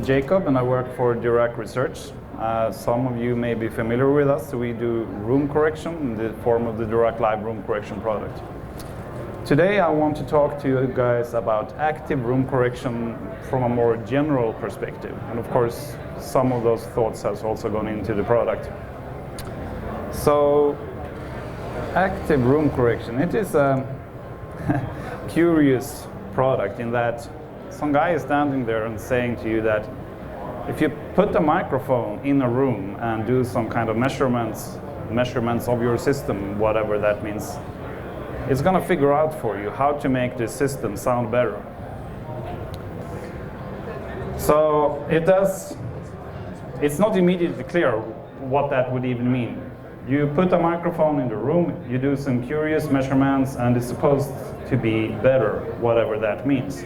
Jakob and I work for Dirac Research. Some of you may be familiar with us. We do room correction in the form of the Dirac Live room correction product. Today I want to talk to you guys about active room correction from a more general perspective. And of course, some of those thoughts has also gone into the product. So, active room correction, it is a curious product in that some guy is standing there and saying to you that if you put a microphone in a room and do some kind of measurements of your system, whatever that means, it's going to figure out for you how to make the system sound better. So it's not immediately clear what that would even mean. You put a microphone in the room, you do some curious measurements, and it's supposed to be better, whatever that means.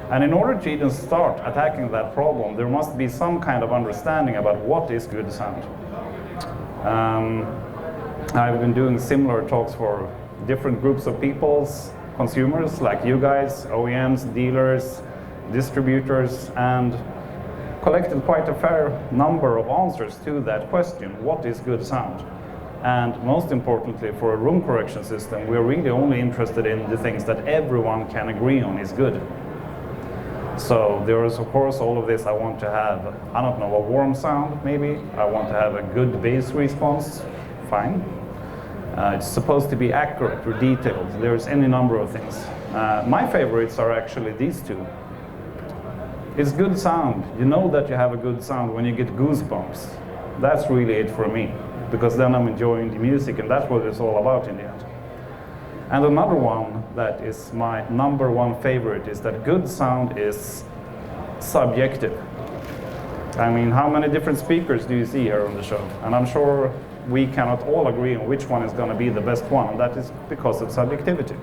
And in order to even start attacking that problem, there must be some kind of understanding about what is good sound. I've been doing similar talks for different groups of peoples, consumers like you guys, OEMs, dealers, distributors, and collected quite a fair number of answers to that question, what is good sound? And most importantly, for a room correction system, we're really only interested in the things that everyone can agree on is good. So there is, of course, all of this. I want to have, I don't know, a warm sound, maybe. I want to have a good bass response, fine. It's supposed to be accurate or detailed. There's any number of things. My favorites are actually these two. It's good sound. You know that you have a good sound when you get goosebumps. That's really it for me, because then I'm enjoying the music, and that's what it's all about in the end. And another one that is my #1 favorite is that good sound is subjective. I mean, how many different speakers do you see here on the show? And I'm sure we cannot all agree on which one is going to be the best one, and that is because of subjectivity.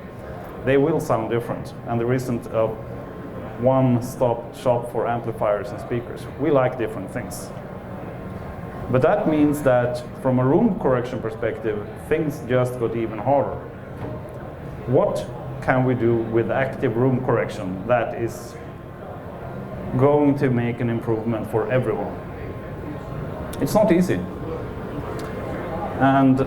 They will sound different, and there isn't a one-stop shop for amplifiers and speakers. We like different things. But that means that from a room correction perspective, things just got even harder. What can we do with active room correction that is going to make an improvement for everyone? It's not easy. And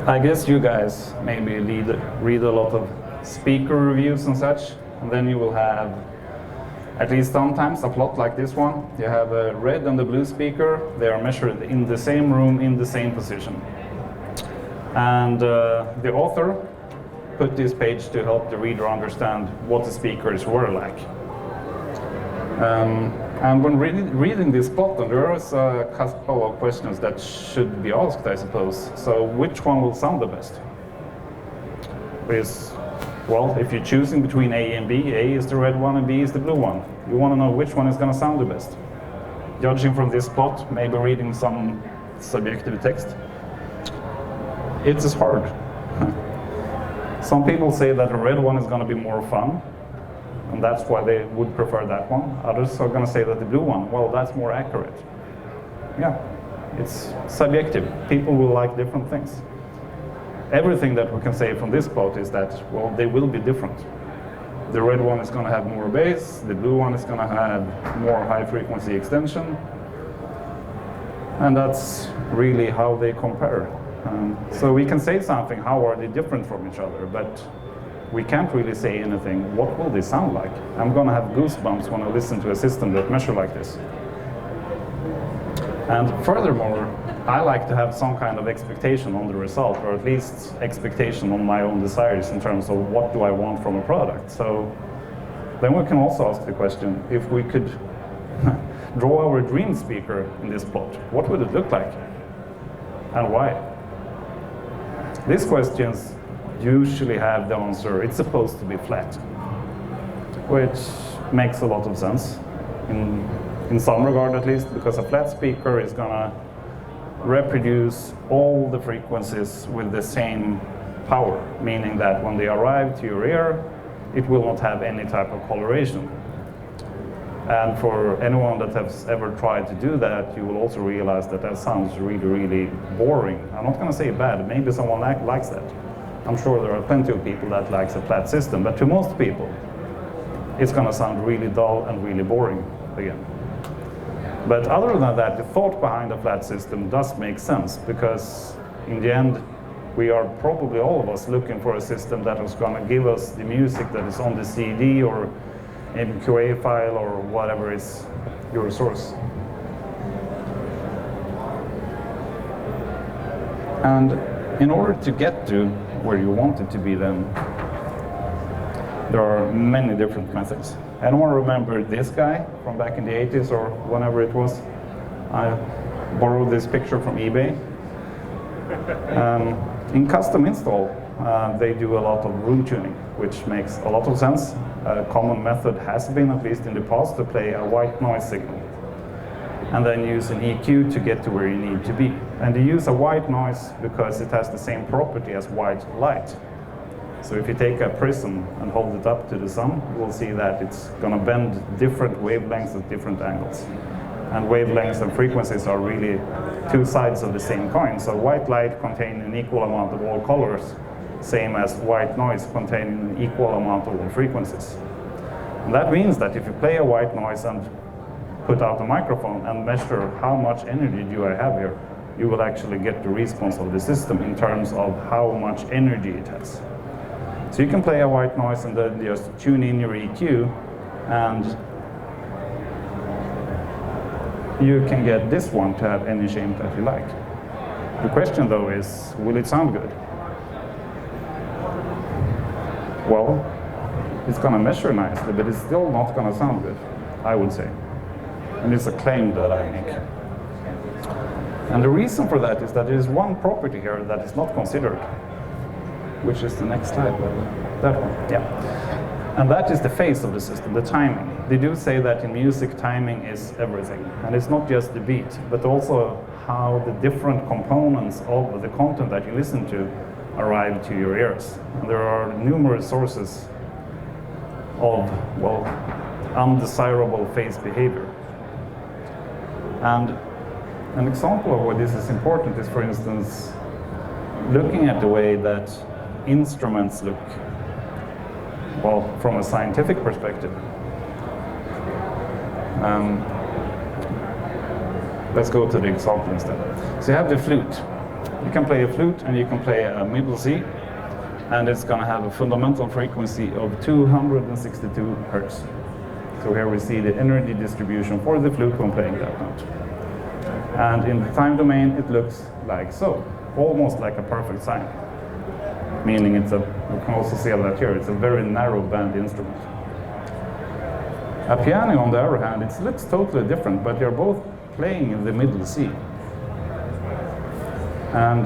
I guess you guys maybe read a lot of speaker reviews and such, and then you will have, at least sometimes, a plot like this one. You have a red and a blue speaker. They are measured in the same room, in the same position. And the author put this page to help the reader understand what the speakers were like. And when reading this plot, there is a couple of questions that should be asked, I suppose. So which one will sound the best? Well, if you're choosing between A and B, A is the red one and B is the blue one. You want to know which one is going to sound the best. Judging from this plot, maybe reading some subjective text, it is hard. Some people say that the red one is going to be more fun, and that's why they would prefer that one. Others are going to say that the blue one, well, that's more accurate. Yeah, it's subjective. People will like different things. Everything that we can say from this plot is that, well, they will be different. The red one is going to have more bass, the blue one is going to have more high-frequency extension, and that's really how they compare. So we can say something, how are they different from each other, but we can't really say anything, what will they sound like? I'm going to have goosebumps when I listen to a system that measures like this. And furthermore, I like to have some kind of expectation on the result, or at least expectation on my own desires in terms of what do I want from a product. So then we can also ask the question, if we could draw our dream speaker in this plot, what would it look like? And why? These questions usually have the answer, it's supposed to be flat, which makes a lot of sense in some regard at least, because a flat speaker is going to reproduce all the frequencies with the same power, meaning that when they arrive to your ear, it will not have any type of coloration. And for anyone that has ever tried to do that, you will also realize that that sounds really, really boring. I'm not going to say bad, maybe someone likes that. I'm sure there are plenty of people that likes a flat system, but to most people, it's going to sound really dull and really boring again. But other than that, the thought behind a flat system does make sense, because in the end, we are probably all of us looking for a system that is going to give us the music that is on the CD or MQA file or whatever is your source. And in order to get to where you want it to be, then there are many different methods. Anyone remember this guy from back in the 80s or whenever it was? I borrowed this picture from eBay. In custom install, they do a lot of room tuning, which makes a lot of sense. A common method has been, at least in the past, to play a white noise signal and then use an EQ to get to where you need to be. And they use a white noise because it has the same property as white light. So if you take a prism and hold it up to the sun, you will see that it's going to bend different wavelengths at different angles. And wavelengths and frequencies are really two sides of the same coin. So white light containing an equal amount of all colors, same as white noise containing an equal amount of all frequencies. And that means that if you play a white noise and put out a microphone and measure how much energy do I have here, you will actually get the response of the system in terms of how much energy it has. So you can play a white noise and then just tune in your EQ, and you can get this one to have any shape that you like. The question though is, will it sound good? Well, it's going to measure nicely, but it's still not going to sound good, I would say. And it's a claim that I make. And the reason for that is that there is one property here that is not considered, which is the next slide. That one, yeah. And that is the phase of the system, the timing. They do say that in music, timing is everything. And it's not just the beat, but also how the different components of the content that you listen to arrive to your ears. And there are numerous sources of, well, undesirable phase behavior. And an example of why this is important is, for instance, looking at the way that instruments look, well, from a scientific perspective. Let's go to the example instead. So you have the flute. You can play a flute and you can play a middle C, and it's going to have a fundamental frequency of 262 hertz. So here we see the energy distribution for the flute when playing that note. And in the time domain, it looks like so, almost like a perfect sine. Meaning it's you can also see that here, it's a very narrow band instrument. A piano, on the other hand, it looks totally different, but you're both playing in the middle C. And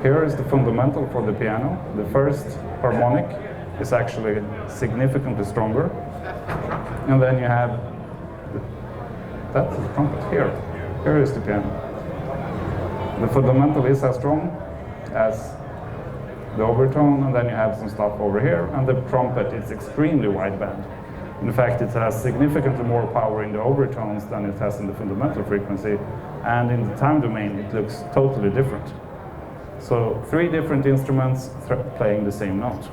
here is the fundamental for the piano. The first harmonic is actually significantly stronger. And then you have, that's the trumpet here. Here is the piano. The fundamental is as strong as the overtone, and then you have some stuff over here, and the trumpet is extremely wideband. In fact, it has significantly more power in the overtones than it has in the fundamental frequency, and in the time domain it looks totally different. So 3 different instruments playing the same note.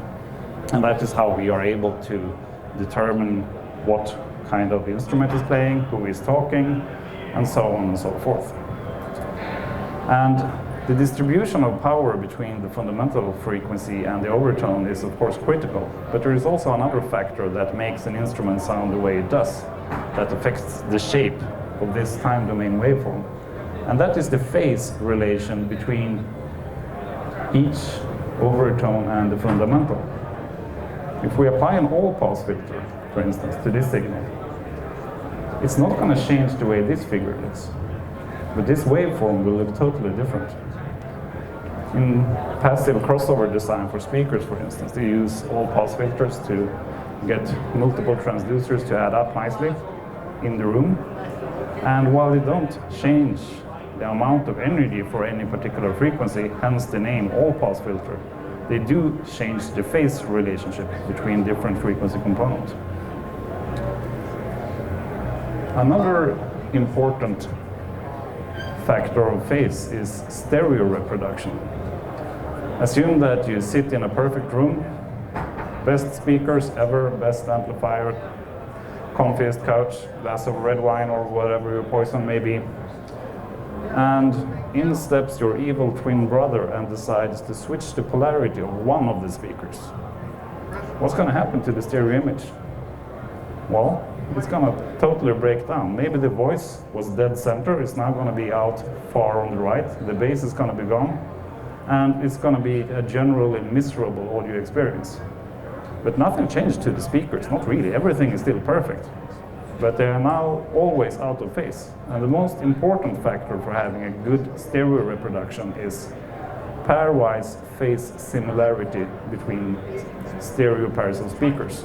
And that is how we are able to determine what kind of instrument is playing, who is talking, and so on and so forth. And the distribution of power between the fundamental frequency and the overtone is of course critical, but there is also another factor that makes an instrument sound the way it does, that affects the shape of this time domain waveform. And that is the phase relation between each overtone and the fundamental. If we apply an all-pass filter, for instance, to this signal, it's not going to change the way this figure looks, but this waveform will look totally different. In passive crossover design for speakers, for instance, they use all-pass filters to get multiple transducers to add up nicely in the room. And while they don't change the amount of energy for any particular frequency, hence the name all-pass filter, they do change the phase relationship between different frequency components. Another important factor of phase is stereo reproduction. Assume that you sit in a perfect room Best speakers ever, best amplifier, comfiest couch, glass of red wine or whatever your poison may be. And in steps your evil twin brother and decides to switch the polarity of one of the speakers. What's going to happen to the stereo image? Well, it's going to totally break down. Maybe the voice was dead center, it's now going to be out far on the right, the bass is going to be gone, and it's going to be a generally miserable audio experience. But nothing changed to the speakers, not really, everything is still perfect. But they are now always out of phase. And the most important factor for having a good stereo reproduction is pairwise phase similarity between stereo pairs of speakers.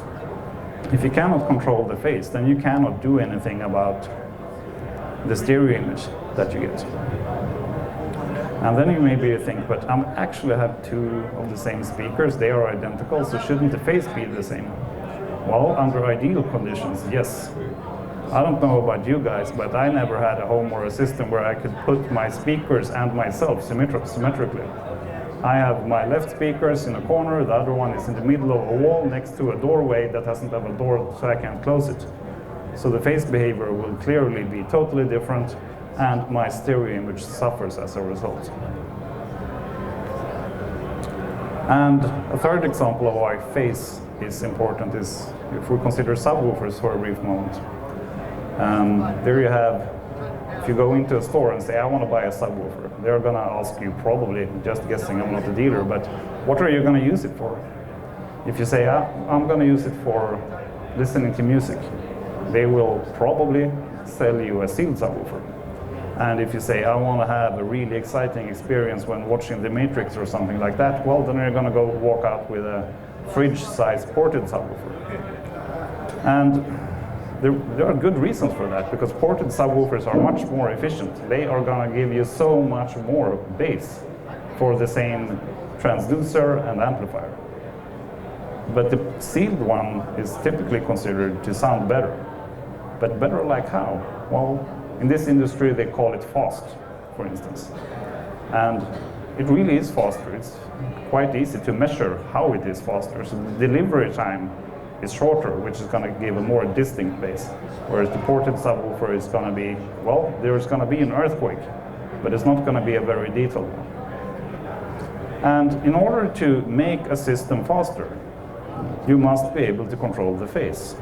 If you cannot control the phase, then you cannot do anything about the stereo image that you get. And then you maybe think, but I actually have two of the same speakers, they are identical, so shouldn't the phase be the same? Well, under ideal conditions, yes. I don't know about you guys, but I never had a home or a system where I could put my speakers and myself symmetrically. I have my left speakers in a corner, the other one is in the middle of a wall next to a doorway that doesn't have a door, so I can't close it. So the phase behavior will clearly be totally different, and my stereo image suffers as a result. And a third example of why phase is important is if we consider subwoofers for a brief moment. There you have, if you go into a store and say, I want to buy a subwoofer, they're going to ask you, probably, just guessing, I'm not a dealer, but what are you going to use it for? If you say, I'm going to use it for listening to music, they will probably sell you a sealed subwoofer. And if you say, I want to have a really exciting experience when watching The Matrix or something like that, well, then you're going to go walk out with a fridge-sized ported subwoofer. And there are good reasons for that, because ported subwoofers are much more efficient. They are going to give you so much more bass for the same transducer and amplifier. But the sealed one is typically considered to sound better. But better like how? Well, in this industry they call it fast, for instance. And it really is faster. It's quite easy to measure how it is faster. So the delivery time is shorter, which is going to give a more distinct bass. Whereas the ported subwoofer is going to be, well, there's going to be an earthquake, but it's not going to be a very detailed one. And in order to make a system faster, you must be able to control the phase.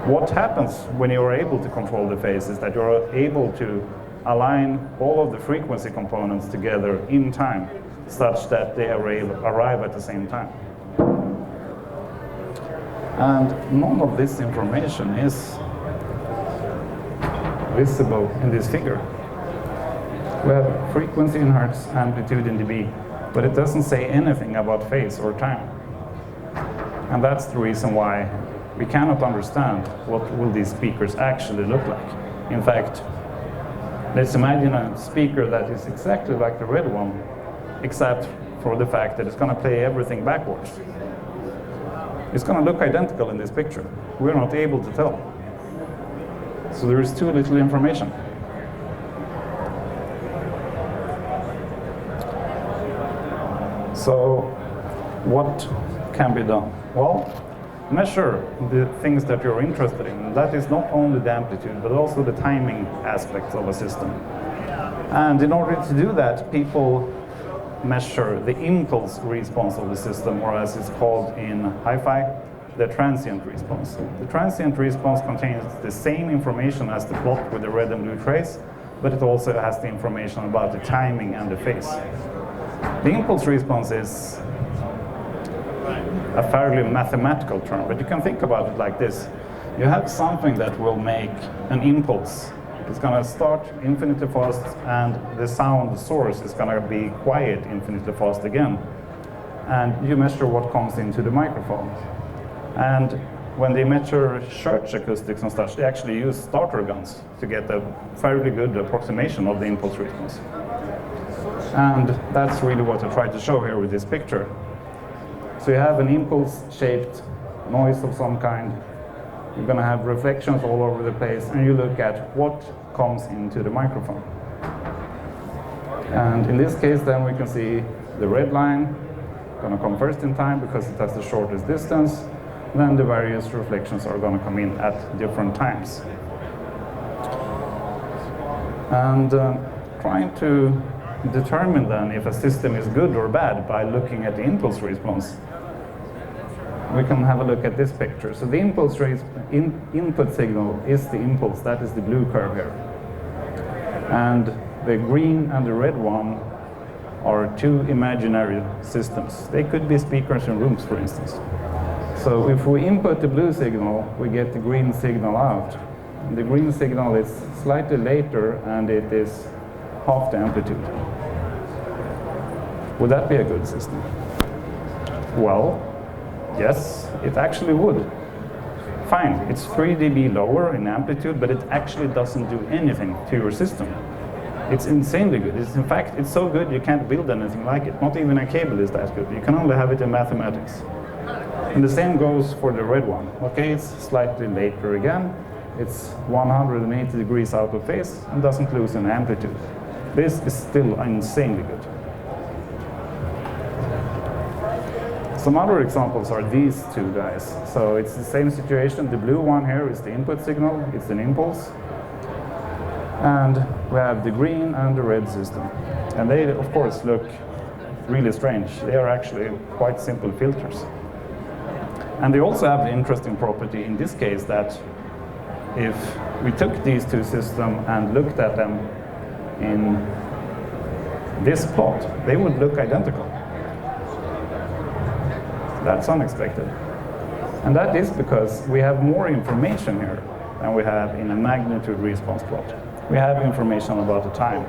What happens when you are able to control the phase is that you are able to align all of the frequency components together in time, such that they arrive at the same time. And none of this information is visible in this figure. We have frequency in hertz, amplitude in dB, but it doesn't say anything about phase or time. And that's the reason why we cannot understand what will these speakers actually look like. In fact, let's imagine a speaker that is exactly like the red one, except for the fact that it's going to play everything backwards. It's going to look identical in this picture. We're not able to tell. So there is too little information. So what can be done? Well, measure the things that you're interested in. That is not only the amplitude, but also the timing aspects of a system. And in order to do that, people measure the impulse response of the system, or as it's called in hi-fi, the transient response. The transient response contains the same information as the plot with the red and blue trace, but it also has the information about the timing and the phase. The impulse response is a fairly mathematical term, but you can think about it like this. You have something that will make an impulse. It's going to start infinitely fast, and the sound source is going to be quiet infinitely fast again. And you measure what comes into the microphone. And when they measure church acoustics and such, they actually use starter guns to get a fairly good approximation of the impulse response. And that's really what I tried to show here with this picture. So you have an impulse-shaped noise of some kind. You're going to have reflections all over the place, and you look at what comes into the microphone. And in this case, then we can see the red line going to come first in time because it has the shortest distance. Then the various reflections are going to come in at different times. And trying to determine then if a system is good or bad by looking at the impulse response, we can have a look at this picture. So the impulse input signal is the impulse, that is the blue curve here. And the green and the red one are two imaginary systems. They could be speakers in rooms, for instance. So if we input the blue signal, we get the green signal out. The green signal is slightly later and it is half the amplitude. Would that be a good system? Well, yes, it actually would. Fine, it's 3 dB lower in amplitude, but it actually doesn't do anything to your system. It's insanely good. In fact, it's so good you can't build anything like it. Not even a cable is that good. You can only have it in mathematics. And the same goes for the red one. Okay, it's slightly later again. It's 180 degrees out of phase and doesn't lose in amplitude. This is still insanely good. Some other examples are these two guys. So it's the same situation. The blue one here is the input signal. It's an impulse. And we have the green and the red system. And they, of course, look really strange. They are actually quite simple filters. And they also have the interesting property in this case that if we took these two systems and looked at them in this plot, they would look identical. That's unexpected. And that is because we have more information here than we have in a magnitude response plot. We have information about the time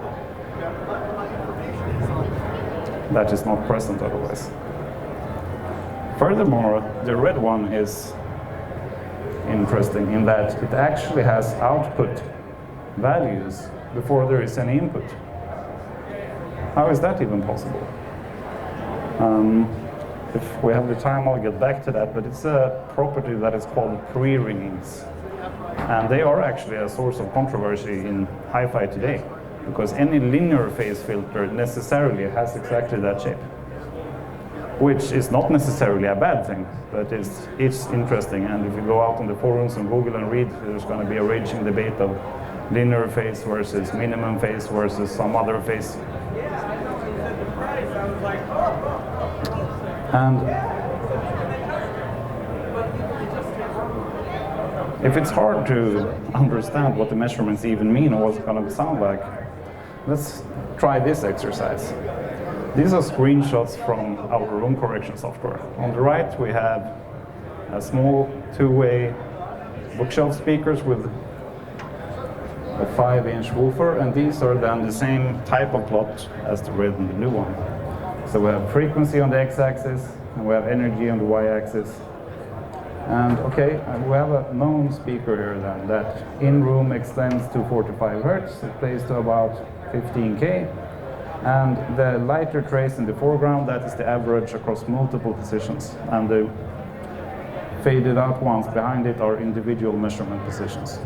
that is not present otherwise. Furthermore, the red one is interesting in that it actually has output values before there is any input. How is that even possible? If we have the time, I'll get back to that, but it's a property that is called pre-ringings. And they are actually a source of controversy in hi-fi today, because any linear phase filter necessarily has exactly that shape, which is not necessarily a bad thing, but it's interesting. And if you go out on the forums and Google and read, there's going to be a raging debate of linear phase versus minimum phase versus some other phase. And if it's hard to understand what the measurements even mean or what it's going to sound like, let's try this exercise. These are screenshots from our room correction software. On the right, we have a small two-way bookshelf speakers with a 5-inch woofer, and these are then the same type of plot as the red and the blue one. So we have frequency on the x-axis, and we have energy on the y-axis. And okay, we have a known speaker here then that in-room extends to 45 Hertz. It plays to about 15K. And the lighter trace in the foreground, that is the average across multiple positions. And the faded out ones behind it are individual measurement positions.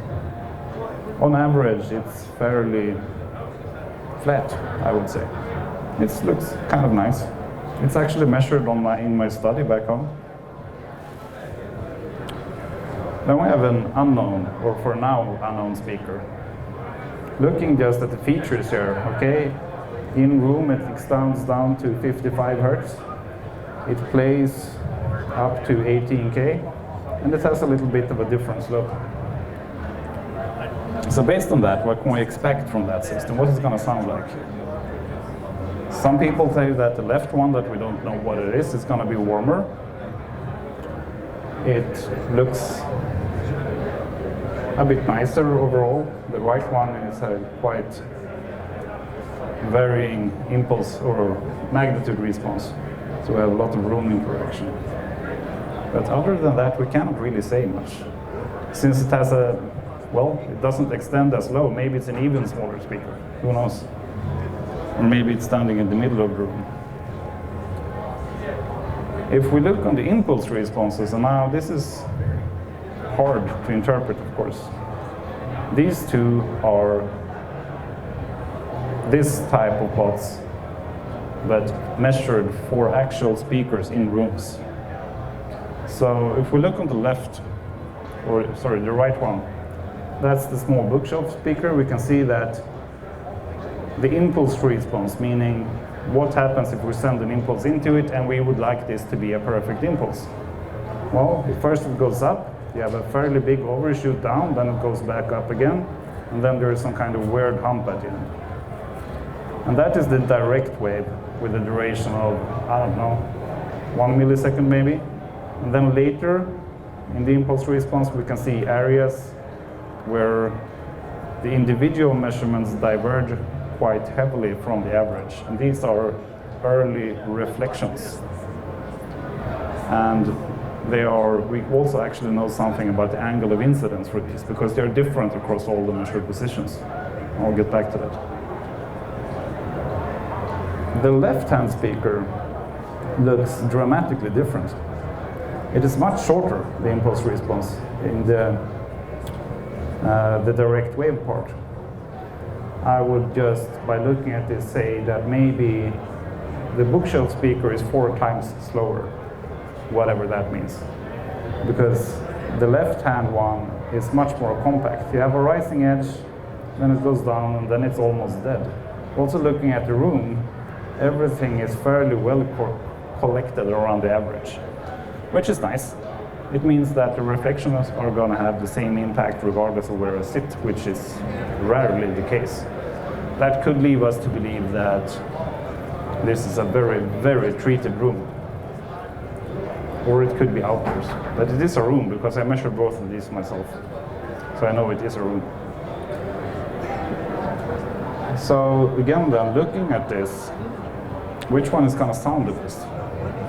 On average, it's fairly flat, I would say. It looks kind of nice. It's actually measured in my study back home. Then we have an unknown, or for now, unknown speaker. Looking just at the features here, okay, in room it extends down to 55 Hertz. It plays up to 18K, and it has a little bit of a different slope. So based on that, what can we expect from that system? What is it going to sound like? Some people say that the left one, that we don't know what it is going to be warmer. It looks a bit nicer overall. The right one is a quite varying impulse or magnitude response. So we have a lot of room interaction. But other than that, we cannot really say much. Since it has it doesn't extend as low. Maybe it's an even smaller speaker. Who knows? Or maybe it's standing in the middle of the room. If we look on the impulse responses, and now this is hard to interpret, of course. These two are this type of plots but measured for actual speakers in rooms. So if we look on the left, or sorry, the right one, that's the small bookshelf speaker. We can see that the impulse response, meaning what happens if we send an impulse into it and we would like this to be a perfect impulse. Well, first it goes up, you have a fairly big overshoot down, then it goes back up again, and then there is some kind of weird hump at the end. And that is the direct wave with a duration of, I don't know, 1 millisecond maybe. And then later in the impulse response we can see areas where the individual measurements diverge quite heavily from the average. And these are early reflections. And we also actually know something about the angle of incidence for these, because they're different across all the measured positions. I'll get back to that. The left-hand speaker looks dramatically different. It is much shorter, the impulse response, in the direct wave part. I would just, by looking at this, say that maybe the bookshelf speaker is 4 times slower, whatever that means. Because the left-hand one is much more compact. You have a rising edge, then it goes down, and then it's almost dead. Also looking at the room, everything is fairly well collected around the average, which is nice. It means that the reflections are going to have the same impact regardless of where I sit, which is rarely the case. That could lead us to believe that this is a very, very treated room. Or it could be outdoors. But it is a room, because I measured both of these myself. So I know it is a room. So again then, looking at this, which one is going to sound the best?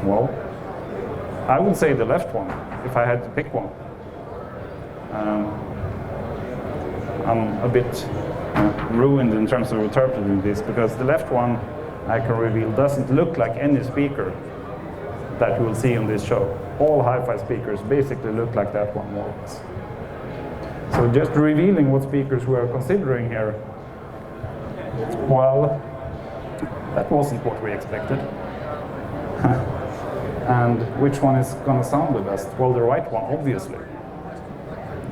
Well, I would say the left one, if I had to pick one. I'm a bit ruined in terms of interpreting this, because the left one, I can reveal, doesn't look like any speaker that you will see on this show. All hi-fi speakers basically look like that one more or less. So just revealing what speakers we are considering here, well, that wasn't what we expected. And which one is going to sound the best? Well, the right one, obviously.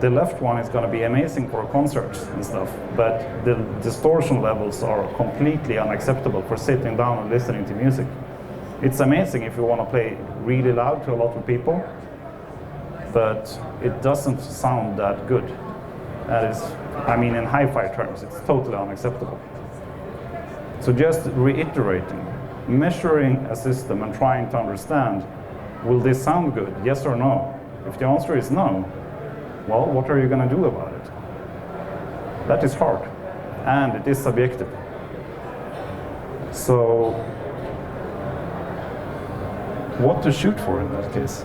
The left one is going to be amazing for concerts and stuff, but the distortion levels are completely unacceptable for sitting down and listening to music. It's amazing if you want to play really loud to a lot of people, but it doesn't sound that good. That is, I mean, in hi-fi terms, it's totally unacceptable. So just reiterating, measuring a system and trying to understand, will this sound good, yes or no? If the answer is no, well, what are you going to do about it? That is hard, and it is subjective. So, what to shoot for in that case?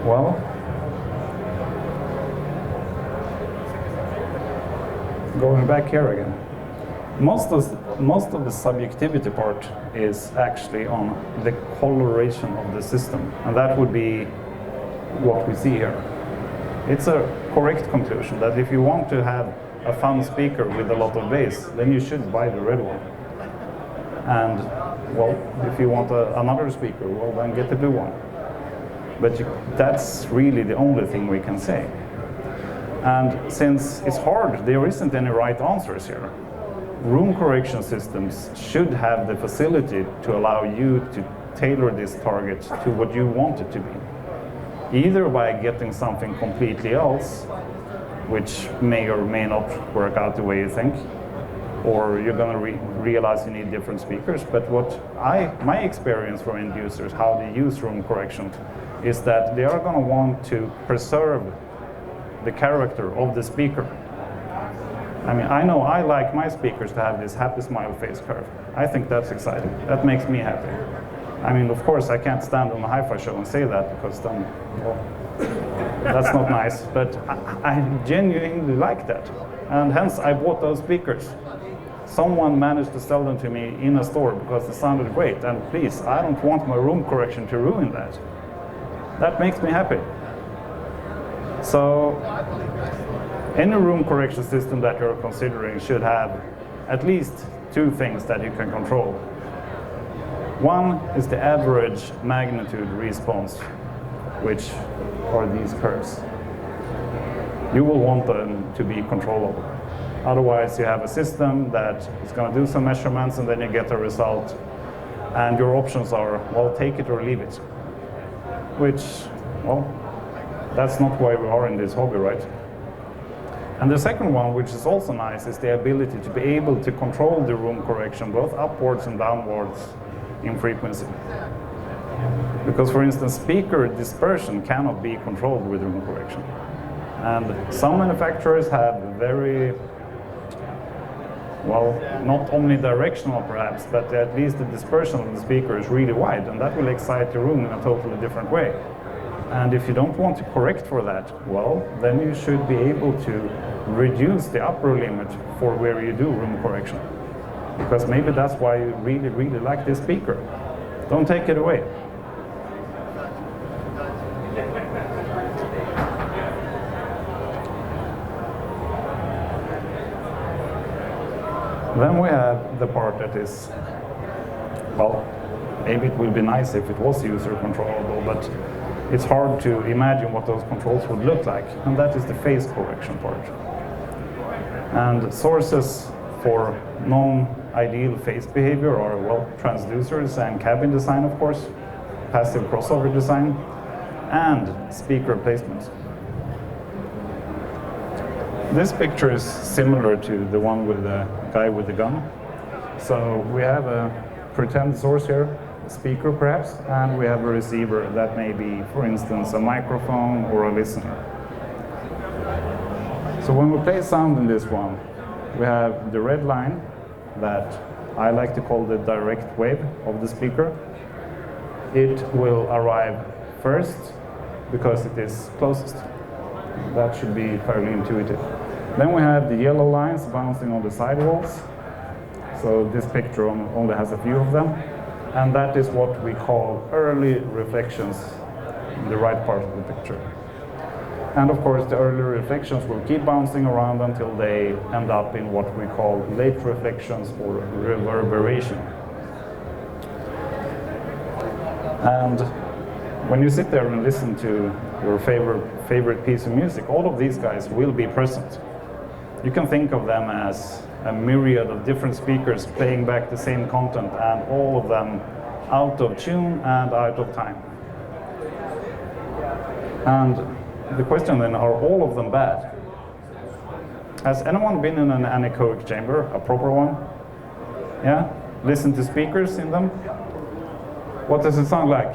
Well, going back here again. Most of the subjectivity part is actually on the coloration of the system, and that would be what we see here. It's a correct conclusion that if you want to have a fun speaker with a lot of bass, then you should buy the red one. And, well, if you want another speaker, well, then get the blue one. But that's really the only thing we can say. And since it's hard, there isn't any right answers here. Room correction systems should have the facility to allow you to tailor this target to what you want it to be. Either by getting something completely else, which may or may not work out the way you think, or you're going to realize you need different speakers. But my experience from end users, how they use room correction, is that they are going to want to preserve the character of the speaker. I mean, I know I like my speakers to have this happy smile face curve. I think that's exciting. That makes me happy. I mean, of course, I can't stand on a hi-fi show and say that, because then, well, that's not nice. But I genuinely like that. And hence, I bought those speakers. Someone managed to sell them to me in a store because they sounded great. And please, I don't want my room correction to ruin that. That makes me happy. So, any room correction system that you're considering should have at least two things that you can control. One is the average magnitude response, which are these curves. You will want them to be controllable. Otherwise, you have a system that is going to do some measurements and then you get a result. And your options are, well, take it or leave it. Which, well, that's not why we are in this hobby, right? And the second one, which is also nice, is the ability to be able to control the room correction, both upwards and downwards in frequency. Because, for instance, speaker dispersion cannot be controlled with room correction. And some manufacturers have very, well, not omnidirectional perhaps, but at least the dispersion of the speaker is really wide, and that will excite the room in a totally different way. And if you don't want to correct for that, well, then you should be able to reduce the upper limit for where you do room correction. Because maybe that's why you really, really like this speaker. Don't take it away. Then we have the part that is, well, maybe it would be nice if it was user controllable, but it's hard to imagine what those controls would look like, and that is the phase correction part. And sources for non-ideal phase behavior are, well, transducers and cabin design, of course, passive crossover design, and speaker placement. This picture is similar to the one with the guy with the gun. So we have a pretend source here, a speaker perhaps, and we have a receiver that may be, for instance, a microphone or a listener. So when we play sound in this one, we have the red line that I like to call the direct wave of the speaker. It will arrive first because it is closest. That should be fairly intuitive. Then we have the yellow lines bouncing on the sidewalls. So this picture only has a few of them. And that is what we call early reflections in the right part of the picture. And of course, the early reflections will keep bouncing around until they end up in what we call late reflections or reverberation. And when you sit there and listen to your favorite piece of music, all of these guys will be present. You can think of them as a myriad of different speakers playing back the same content, and all of them out of tune and out of time. And the question then, are all of them bad? Has anyone been in an anechoic chamber, a proper one? Yeah? Listen to speakers in them? What does it sound like?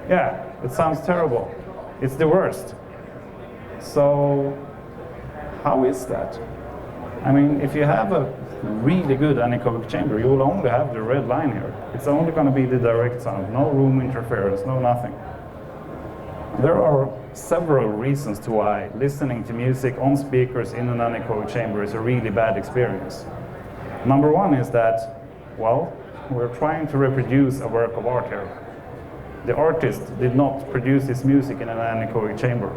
Yeah, it sounds terrible. It's the worst. So, how is that? I mean, if you have a really good anechoic chamber, you will only have the red line here. It's only going to be the direct sound, no room interference, no nothing. There are several reasons to why listening to music on speakers in an anechoic chamber is a really bad experience. Number one is that, well, we're trying to reproduce a work of art here. The artist did not produce his music in an anechoic chamber.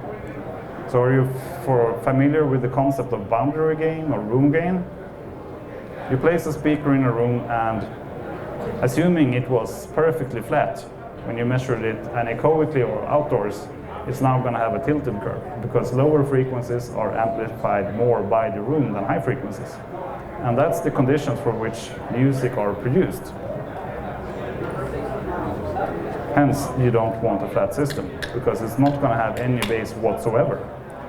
So are you familiar with the concept of boundary gain or room gain? You place a speaker in a room and assuming it was perfectly flat, when you measured it anechoically or outdoors, it's now going to have a tilted curve because lower frequencies are amplified more by the room than high frequencies. And that's the conditions for which music are produced. Hence, you don't want a flat system because it's not going to have any bass whatsoever.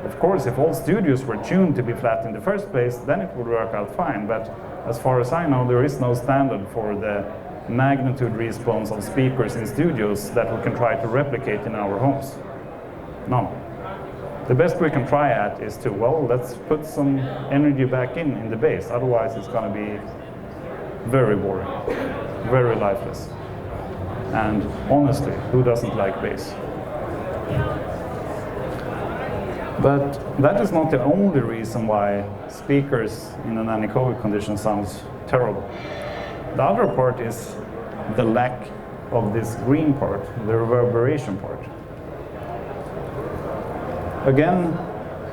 Of course, if all studios were tuned to be flat in the first place, then it would work out fine. But as far as I know, there is no standard for the magnitude response of speakers in studios that we can try to replicate in our homes. None. The best we can try at is to, well, let's put some energy back in the bass. Otherwise, it's going to be very boring, very lifeless. And honestly, who doesn't like bass? But that is not the only reason why speakers in an anechoic condition sounds terrible. The other part is the lack of this green part, the reverberation part. Again,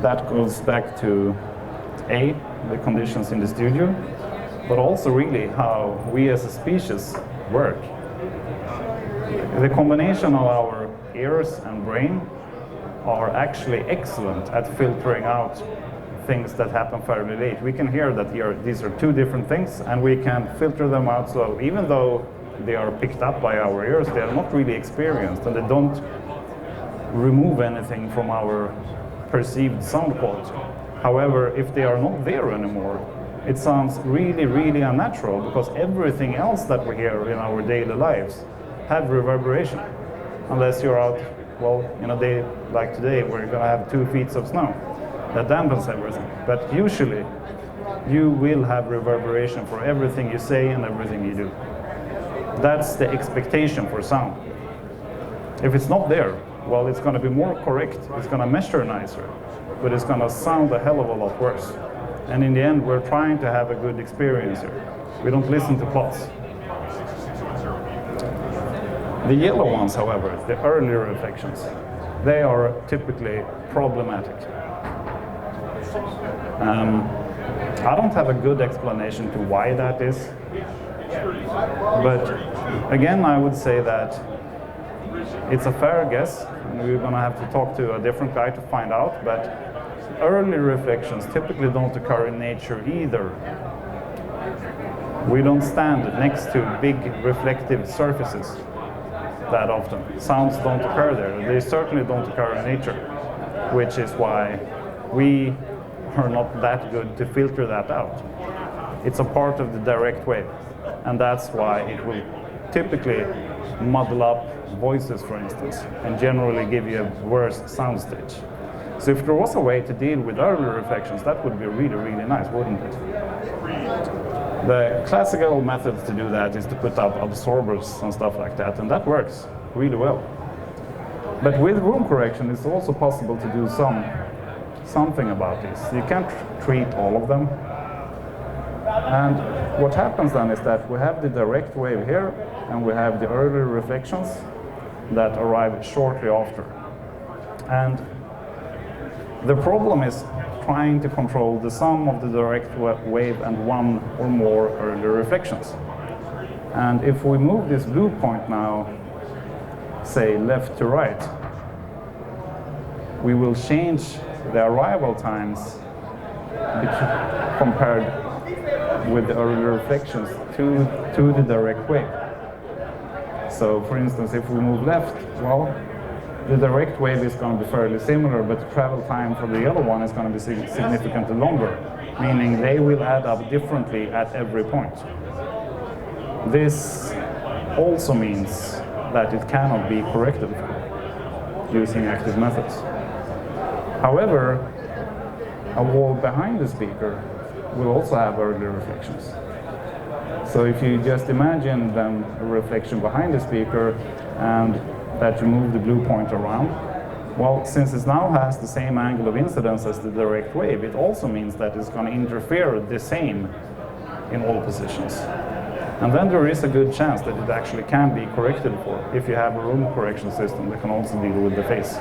that goes back to A, the conditions in the studio, but also really how we as a species work. The combination of our ears and brain are actually excellent at filtering out things that happen fairly late. We can hear that these are two different things, and we can filter them out, so even though they are picked up by our ears, they are not really experienced, and they don't remove anything from our perceived sound quality. However, if they are not there anymore, it sounds really, really unnatural, because everything else that we hear in our daily lives have reverberation. Unless you're out, well, in a day like today, where you're going to have 2 feet of snow, that dampens everything. But usually, you will have reverberation for everything you say and everything you do. That's the expectation for sound. If it's not there, well, it's going to be more correct, it's going to measure nicer, but it's going to sound a hell of a lot worse. And in the end, we're trying to have a good experience here. We don't listen to plots. The yellow ones, however, the early reflections, they are typically problematic. I don't have a good explanation to why that is, but again, I would say that it's a fair guess, and we're going to have to talk to a different guy to find out, but early reflections typically don't occur in nature either. We don't stand next to big reflective surfaces that often. Sounds don't occur there. They certainly don't occur in nature, which is why we are not that good to filter that out. It's a part of the direct wave, and that's why it will typically muddle up voices, for instance, and generally give you a worse soundstage. So if there was a way to deal with early reflections, that would be really, really nice, wouldn't it? The classical methods to do that is to put up absorbers and stuff like that, and that works really well. But with room correction, it's also possible to do something about this. You can't treat all of them. And what happens then is that we have the direct wave here, and we have the early reflections that arrive shortly after. And the problem is trying to control the sum of the direct wave and one or more early reflections. And if we move this blue point now, say left to right, we will change the arrival times compared with the early reflections to the direct wave. So for instance, if we move left, well, the direct wave is going to be fairly similar, but the travel time for the yellow one is going to be significantly longer, meaning they will add up differently at every point. This also means that it cannot be corrected using active methods. However, a wall behind the speaker will also have early reflections. So if you just imagine then a reflection behind the speaker and that you move the blue point around, well, since it now has the same angle of incidence as the direct wave, it also means that it's going to interfere the same in all positions. And then there is a good chance that it actually can be corrected for if you have a room correction system that can also deal with the phase.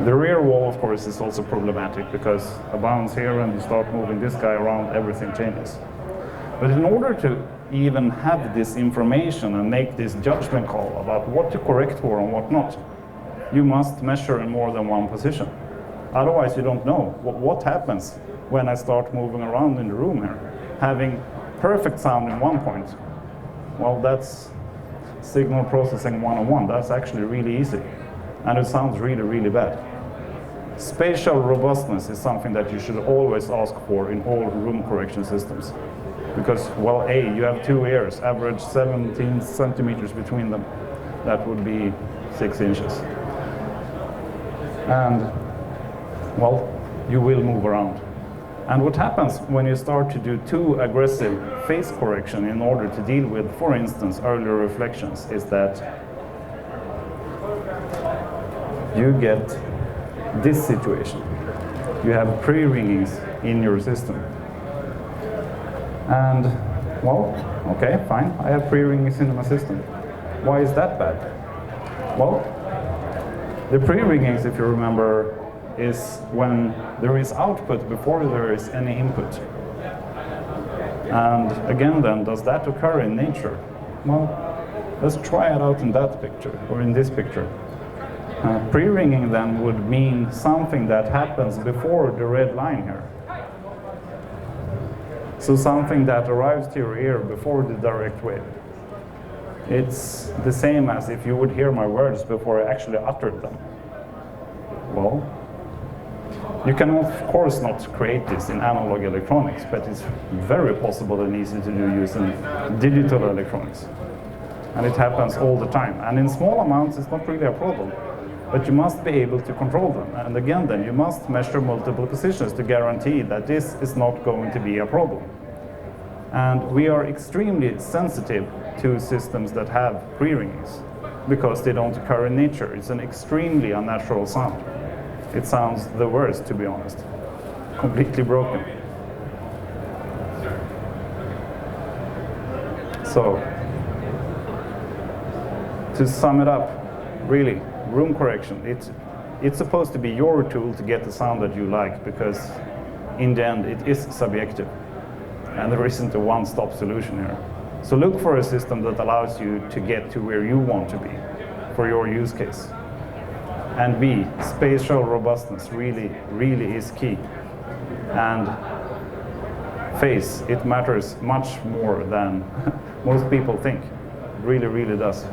The rear wall, of course, is also problematic because a bounce here and you start moving this guy around, everything changes. But in order to even have this information and make this judgment call about what to correct for and what not, you must measure in more than one position. Otherwise, you don't know what happens when I start moving around in the room here. Having perfect sound in one point, well, that's signal processing 101. That's actually really easy, and it sounds really, really bad. Spatial robustness is something that you should always ask for in all room correction systems. Because, well, you have two ears, average 17 centimeters between them. That would be 6 inches. And, well, you will move around. And what happens when you start to do too aggressive phase correction in order to deal with, for instance, earlier reflections, is that you get this situation. You have pre-ringings in your system. And, well, okay, fine, I have pre-ringings in my system. Why is that bad? Well, the pre-ringings, if you remember, is when there is output before there is any input. And again then, does that occur in nature? Well, let's try it out in that picture, or in this picture. Pre-ringing then would mean something that happens before the red line here. So something that arrives to your ear before the direct wave. It's the same as if you would hear my words before I actually uttered them. Well, you can of course not create this in analog electronics, but it's very possible and easy to do using digital electronics. And it happens all the time. And in small amounts, it's not really a problem. But you must be able to control them. And again then, you must measure multiple positions to guarantee that this is not going to be a problem. And we are extremely sensitive to systems that have pre-ringings because they don't occur in nature. It's an extremely unnatural sound. It sounds the worst, to be honest. Completely broken. So, to sum it up, really, room correction, it's supposed to be your tool to get the sound that you like, because in the end it is subjective and there isn't a one-stop solution here. So look for a system that allows you to get to where you want to be for your use case. And B, spatial robustness really is key. And phase, it matters much more than most people think. It really does.